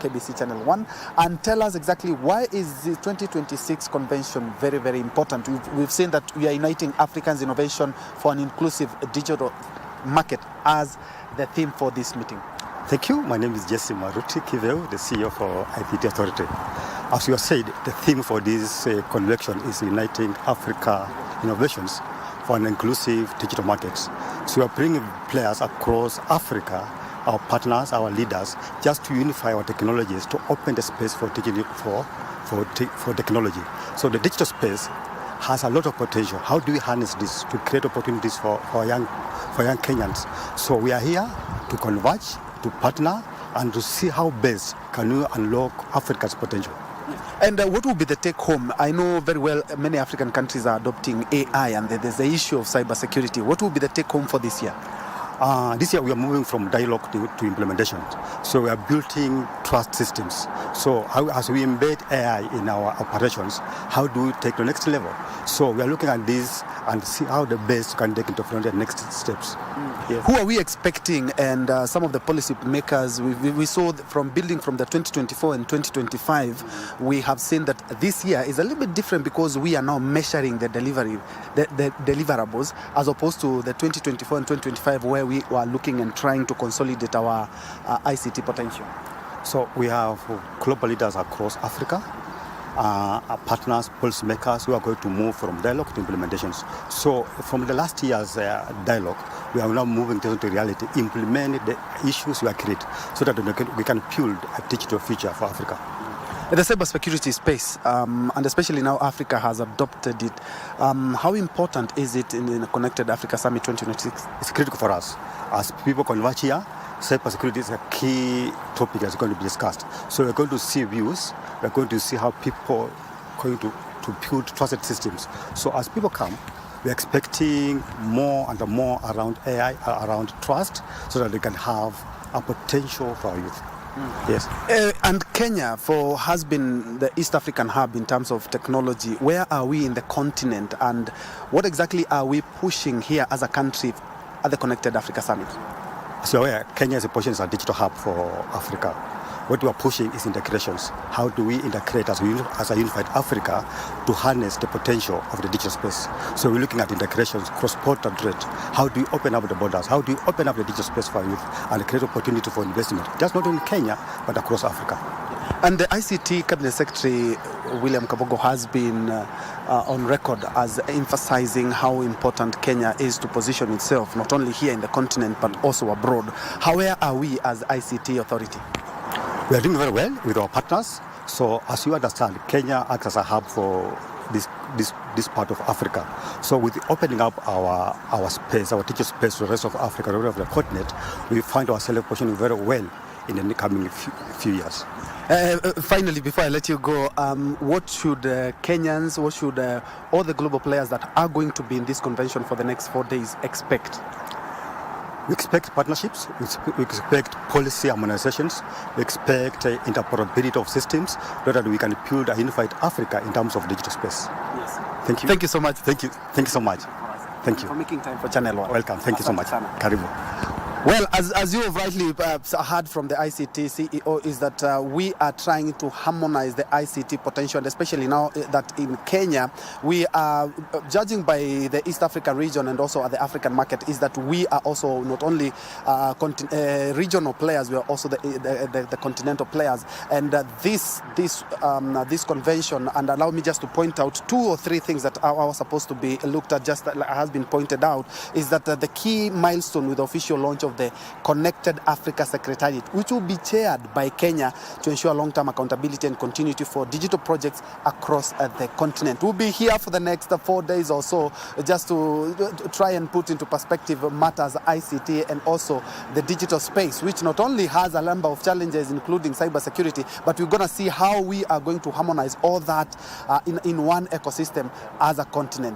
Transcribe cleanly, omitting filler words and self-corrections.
KBC Channel 1, and tell us exactly why is the 2026 convention very, very important. We've seen that we are uniting Africans' innovation for an inclusive digital market as the theme for this meeting. Thank you. My name is Jesse Maruti Kiveu, the CEO for ICT Authority. As you have said, the theme for this convention is uniting Africa innovations for an inclusive digital market. So we are bringing players across Africa, our partners, our leaders, just to unify our technologies to open the space for technology. So the digital space has a lot of potential. How do we harness this to create opportunities for young Kenyans? So we are here to converge, to partner, and to see how best can we unlock Africa's potential. And what will be the take home? I know very well many African countries are adopting AI, and there's the issue of cybersecurity. What will be the take home for this year? This year we are moving from dialogue to implementation. So we are building trust systems. So as we embed AI in our operations, how do we take the next level? So we are looking at this and see how the best can take into the next steps. Yes. Who are we expecting, and some of the policy makers? We saw from building from the 2024 and 2025, we have seen that this year is a little bit different because we are now measuring the delivery, the deliverables, as opposed to the 2024 and 2025 where we were looking and trying to consolidate our ICT potential. So we have global leaders across Africa, our partners, policymakers who are going to move from dialogue to implementations. So from the last year's dialogue, we are now moving to reality, implement the issues we are creating so that we can build a digital future for Africa. The cybersecurity space, and especially now Africa has adopted it, how important is it in the Connected Africa Summit 2026? It's critical for us. As people converge here, cybersecurity is a key topic that's going to be discussed. So we're going to see views, we're going to see how people are going to build trusted systems. So as people come, we're expecting more and more around AI, around trust, so that they can have a potential for our youth. Yes. And Kenya has been the East African hub in terms of technology. Where are we in the continent, and what exactly are we pushing here as a country at the Connected Africa Summit? So Kenya is a position as a digital hub for Africa. What we are pushing is integrations. How do we integrate as a unified Africa to harness the potential of the digital space? So we're looking at integrations, cross-border trade. How do we open up the borders? How do we open up the digital space for youth and create opportunity for investment? Just not only Kenya, but across Africa. And the ICT Cabinet Secretary, William Kabogo, has been on record as emphasizing how important Kenya is to position itself, not only here in the continent, but also abroad. Where are we as ICT Authority? We are doing very well with our partners. So as you understand, Kenya acts as a hub for this part of Africa. So with opening up our space, our digital space to the rest of Africa, the rest of the continent, we find ourselves positioning very well in the coming few years. Finally, before I let you go, what should Kenyans, what should all the global players that are going to be in this convention for the next 4 days expect? We expect partnerships, we expect policy harmonizations, we expect interoperability of systems so that we can build a unified Africa in terms of digital space. Yes. Thank you. Thank you so much. Thank you so much. Thank you for making time for Channel 1. Welcome. Thank you so much. Karibu. Well, as you have rightly heard from the ICT CEO, is that we are trying to harmonize the ICT potential, and especially now that in Kenya, we are judging by the East Africa region and also at the African market, is that we are also not only regional players, we are also the continental players. And this convention, and allow me just to point out 2 or 3 things that are supposed to be looked at, just like has been pointed out, is that the key milestone with the official launch of the Connected Africa Secretariat, which will be chaired by Kenya to ensure long-term accountability and continuity for digital projects across the continent. We'll be here for the next 4 days or so just to try and put into perspective matters ICT and also the digital space, which not only has a number of challenges, including cybersecurity, but we're going to see how we are going to harmonize all that in one ecosystem as a continent.